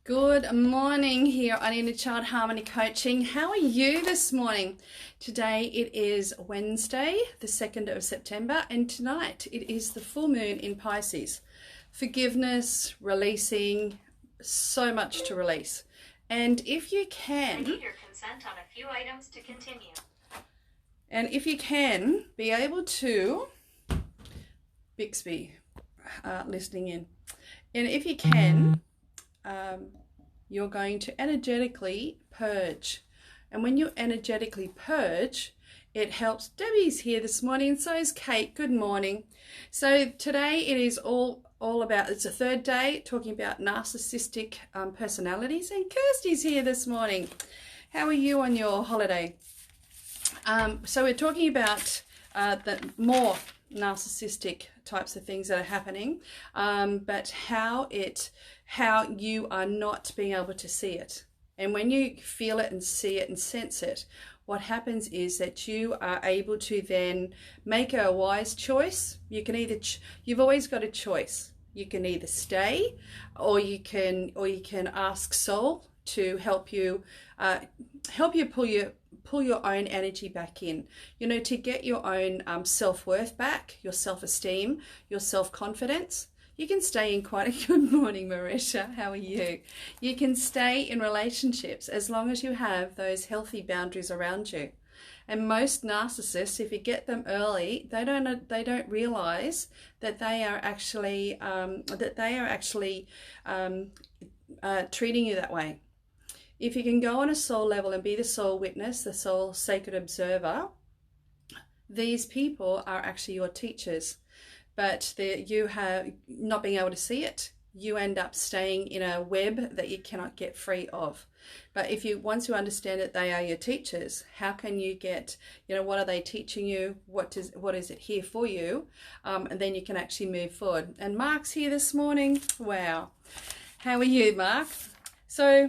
Good morning here on Inner Child Harmony Coaching. How are you this morning? Today it is Wednesday, the 2nd of September, and tonight it is the full moon in Pisces. Forgiveness, releasing, so much to release. And if you can... I need your consent on a few items to continue. And if you can, be able to... Bixby, listening in. And if you can... you're going to energetically purge. And when you energetically purge, it helps. Debbie's here this morning, and so is Kate. Good morning. So today it is all about, it's the third day, talking about narcissistic personalities. And Kirsty's here this morning. How are you on your holiday? So we're talking about the more narcissistic types of things that are happening, but how you are not being able to see it. And when you feel it and see it and sense it, what happens is that you are able to then make a wise choice. You can either you've always got a choice. You can either stay, or you can ask soul to help you pull your own energy back in, to get your own self-worth back, your self-esteem, your self-confidence. You can stay in quite a good morning, Marisha. How are you? You can stay in relationships as long as you have those healthy boundaries around you. And most narcissists, if you get them early, they don't realize that they are actually treating you that way. If you can go on a soul level and be the soul witness, the soul sacred observer, these people are actually your teachers. But you have not being able to see it, you end up staying in a web that you cannot get free of. But once you understand that they are your teachers, how can you get, what are they teaching you? What is it here for you? And then you can actually move forward. And Mark's here this morning. Wow. How are you, Mark? So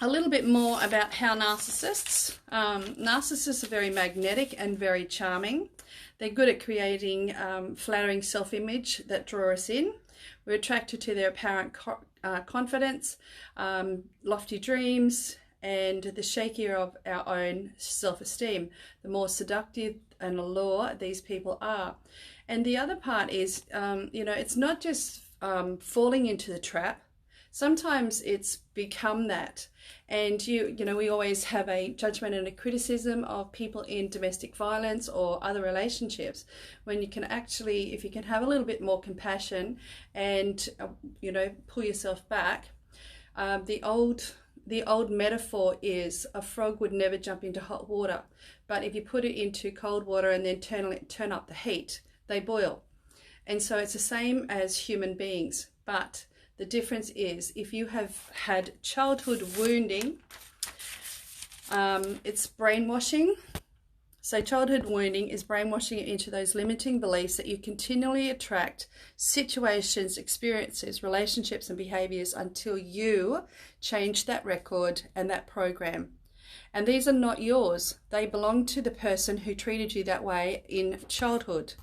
a little bit more about how narcissists are very magnetic and very charming. They're good at creating flattering self-image that draw us in. We're attracted to their apparent confidence, lofty dreams, and the shakier of our own self-esteem. The more seductive and allure these people are. And the other part is, it's not just falling into the trap. Sometimes it's become that. And we always have a judgment and a criticism of people in domestic violence or other relationships, when you can actually, if you can have a little bit more compassion and pull yourself back. The old metaphor is a frog would never jump into hot water, but if you put it into cold water and then turn up the heat, they boil. And so it's the same as human beings, but the difference is, if you have had childhood wounding, it's brainwashing. So childhood wounding is brainwashing it into those limiting beliefs that you continually attract situations, experiences, relationships and behaviors until you change that record and that program. And these are not yours. They belong to the person who treated you that way in childhood.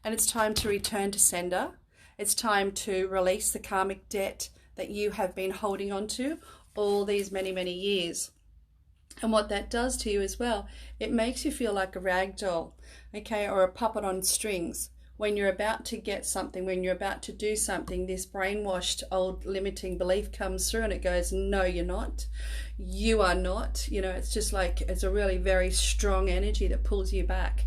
And it's time to return to sender. It's time to release the karmic debt that you have been holding on to all these many, many years. And what that does to you as well, it makes you feel like a rag doll, okay, or a puppet on strings. When you're about to get something, when you're about to do something, this brainwashed old limiting belief comes through and it goes, no, you're not. You are not. It's just like, it's a really very strong energy that pulls you back.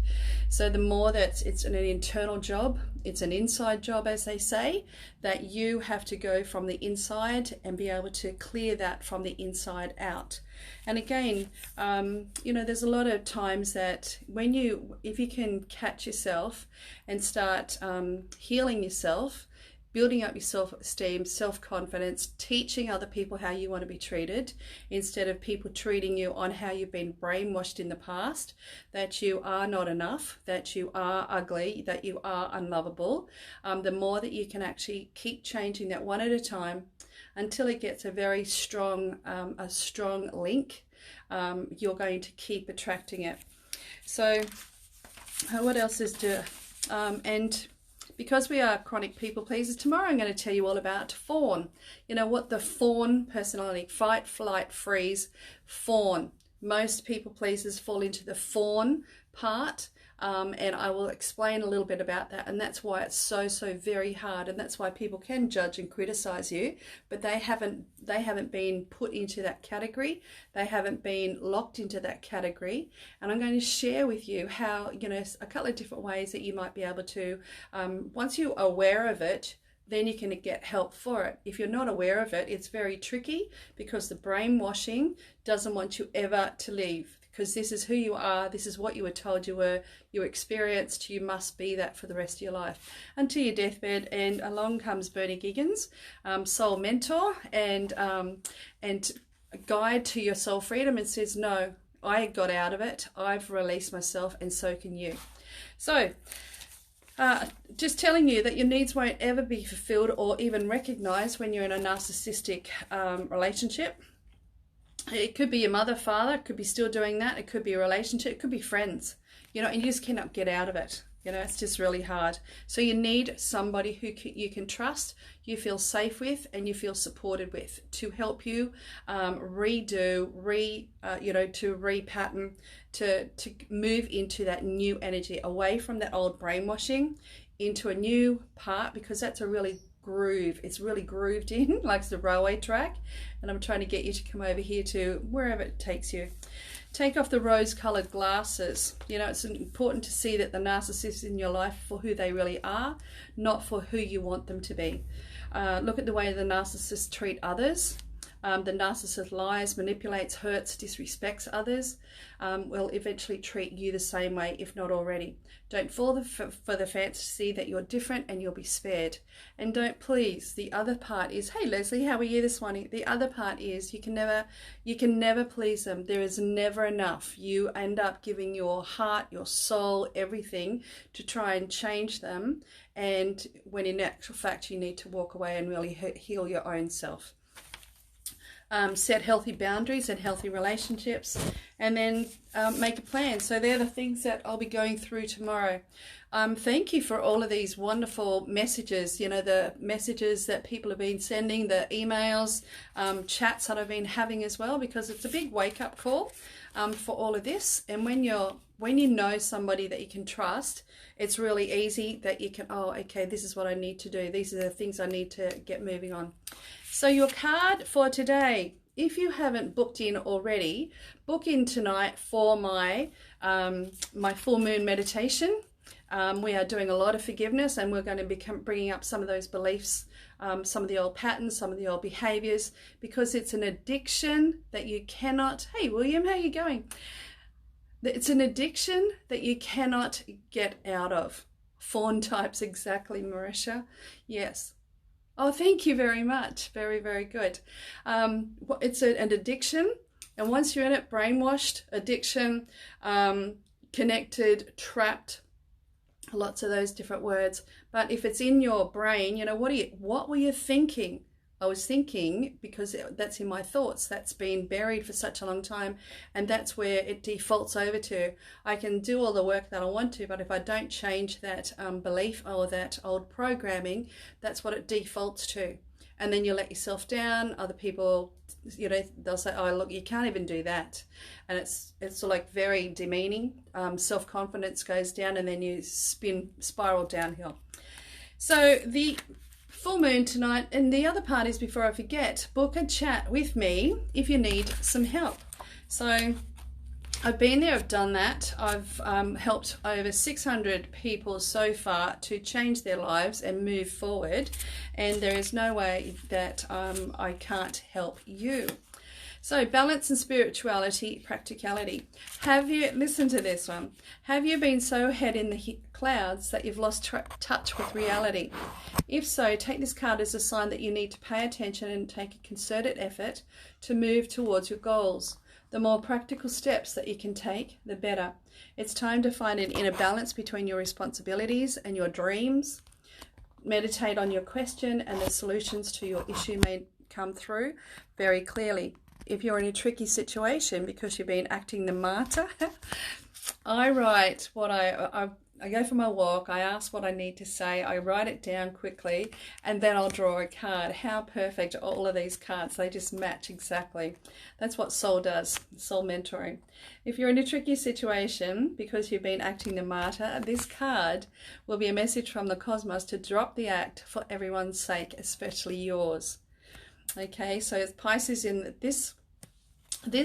So the more that it's an internal job, it's an inside job, as they say, that you have to go from the inside and be able to clear that from the inside out. And again, there's a lot of times that if you can catch yourself and start healing yourself, building up your self-esteem, self-confidence, teaching other people how you want to be treated, instead of people treating you on how you've been brainwashed in the past, that you are not enough, that you are ugly, that you are unlovable. The more that you can actually keep changing that one at a time until it gets a very strong, link, you're going to keep attracting it. So what else is and because we are chronic people pleasers, tomorrow I'm going to tell you all about fawn. You know what the fawn personality, fight, flight, freeze, fawn. Most people pleasers fall into the fawn part, and I will explain a little bit about that, and that's why it's so very hard, and that's why people can judge and criticize you, but they haven't been put into that category. They haven't been locked into that category, and I'm going to share with you how, you know, a couple of different ways that you might be able to, once you're aware of it, then you can get help for it. If you're not aware of it, it's very tricky, because the brainwashing doesn't want you ever to leave, because this is who you are, this is what you were told you were, you experienced, you must be that for the rest of your life until your deathbed. And along comes Bernie Giggins, soul mentor and guide to your soul freedom, and says, no, I got out of it, I've released myself, and so can you. So just telling you that your needs won't ever be fulfilled or even recognized when you're in a narcissistic relationship. It could be your mother, father, it could be still doing that. It could be a relationship, it could be friends, you know, and you just cannot get out of it. You know, it's just really hard. So you need somebody who you can trust, you feel safe with, and you feel supported with, to help you to repattern, to move into that new energy, away from that old brainwashing into a new part, because that's a really groove. It's really grooved in, like the railway track. And I'm trying to get you to come over here to wherever it takes you. Take off the rose-colored glasses. You know, it's important to see that the narcissist in your life for who they really are, not for who you want them to be. Look at the way the narcissists treat others. The narcissist lies, manipulates, hurts, disrespects others, will eventually treat you the same way, if not already. Don't fall for the fantasy that you're different and you'll be spared. And don't please. The other part is, hey Leslie, how are you this morning? The other part is you can never please them. There is never enough. You end up giving your heart, your soul, everything to try and change them. And when in actual fact, you need to walk away and really heal your own self. Set healthy boundaries and healthy relationships, and then make a plan. So they're the things that I'll be going through tomorrow. Thank you for all of these wonderful messages, you know, the messages that people have been sending, the emails, chats that I've been having as well, because it's a big wake-up call for all of this. And when you know somebody that you can trust, it's really easy that you can, oh, okay, this is what I need to do. These are the things I need to get moving on. So your card for today, if you haven't booked in already, book in tonight for my full moon meditation. We are doing a lot of forgiveness, and we're going to be bringing up some of those beliefs, some of the old patterns, some of the old behaviors, because it's an addiction that you cannot, hey William, how are you going? It's an addiction that you cannot get out of. Fawn types, exactly, Marisha. Yes. Oh, thank you very much. Very, very good. It's an addiction. And once you're in it, brainwashed, addiction, connected, trapped, lots of those different words. But if it's in your brain, you know, what were you thinking? I was thinking, because that's in my thoughts, that's been buried for such a long time, and that's where it defaults over to. I can do all the work that I want to, but if I don't change that belief or that old programming, that's what it defaults to. And then you let yourself down. Other people, you know, they'll say, oh, look, you can't even do that. And it's sort of like very demeaning. Self-confidence goes down, and then you spiral downhill. So the full moon tonight, and the other part is, before I forget, book a chat with me if you need some help. So I've been there, I've done that. I've helped over 600 people so far to change their lives and move forward, and there is no way that I can't help you. So balance and spirituality, practicality. Have you, listen to this one, have you been so head in the clouds that you've lost touch with reality? If so, take this card as a sign that you need to pay attention and take a concerted effort to move towards your goals. The more practical steps that you can take, the better. It's time to find an inner balance between your responsibilities and your dreams. Meditate on your question, and the solutions to your issue may come through very clearly. If you're in a tricky situation because you've been acting the martyr, I write what I go for my walk, I ask what I need to say, I write it down quickly, and then I'll draw a card. How perfect, all of these cards, they just match exactly. That's what soul does, soul mentoring. If you're in a tricky situation because you've been acting the martyr, this card will be a message from the cosmos to drop the act for everyone's sake, especially yours. Okay, so it's Pisces in this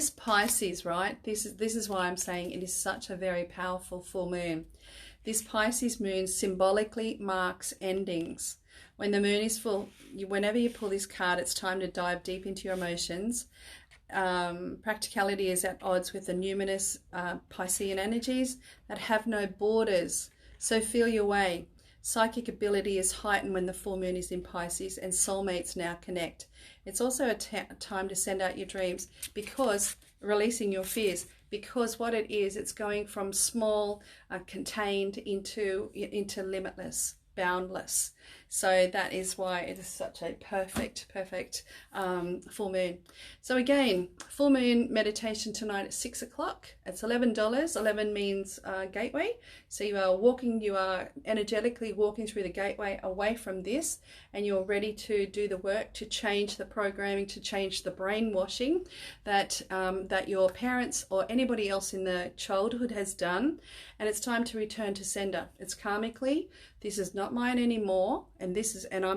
Pisces, right? This is why I'm saying it is such a very powerful full moon. This Pisces moon symbolically marks endings. When the moon is full, whenever you pull this card, it's time to dive deep into your emotions. Practicality is at odds with the numinous Piscean energies that have no borders. So feel your way. Psychic ability is heightened when the full moon is in Pisces, and soulmates now connect. It's also a time to send out your dreams, because releasing your fears, because what it is, it's going from small, contained into limitless, boundless. So that is why it is such a perfect full moon. So again, full moon meditation tonight at 6 o'clock. It's $11. 11 means gateway. So you are energetically walking through the gateway away from this, and you're ready to do the work to change the programming, to change the brainwashing that your parents or anybody else in the childhood has done. And it's time to return to sender. It's karmically. This is not mine anymore, and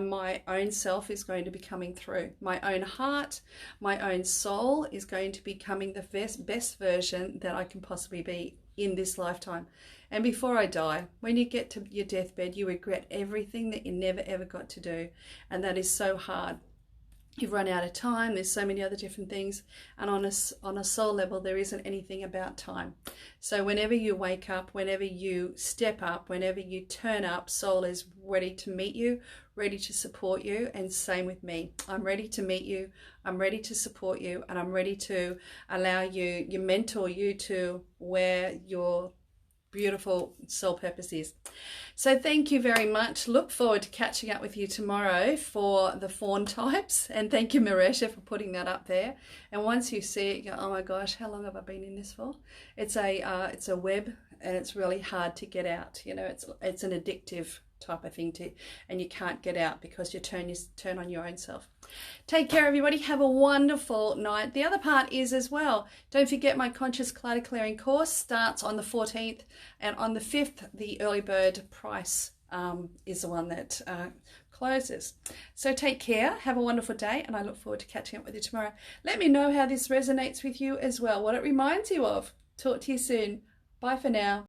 my own self is going to be coming through. My own heart, my own soul is going to be becoming the best version that I can possibly be in this lifetime. And before I die, when you get to your deathbed, you regret everything that you never ever got to do, and that is so hard. You've run out of time. There's so many other different things, and on a soul level, there isn't anything about time. So whenever you wake up, whenever you step up, whenever you turn up, soul is ready to meet you, ready to support you. And same with me. I'm ready to meet you, I'm ready to support you, and I'm ready to allow you, mentor you to where your beautiful soul purpose is. So thank you very much. Look forward to catching up with you tomorrow for the fawn types, and thank you, Maresha, for putting that up there. And once you see it, you go, oh my gosh, how long have I been in this for? It's a web, and it's really hard to get out. You know, it's an addictive type of thing and you can't get out because you turn on your own self. Take care, everybody. Have a wonderful night. The other part is as well, don't forget my Conscious Clutter Clearing course starts on the 14th, and on the 5th the early bird price is the one that closes. So take care, have a wonderful day, and I look forward to catching up with you tomorrow. Let me know how this resonates with you as well, what it reminds you of. Talk to you soon. Bye for now.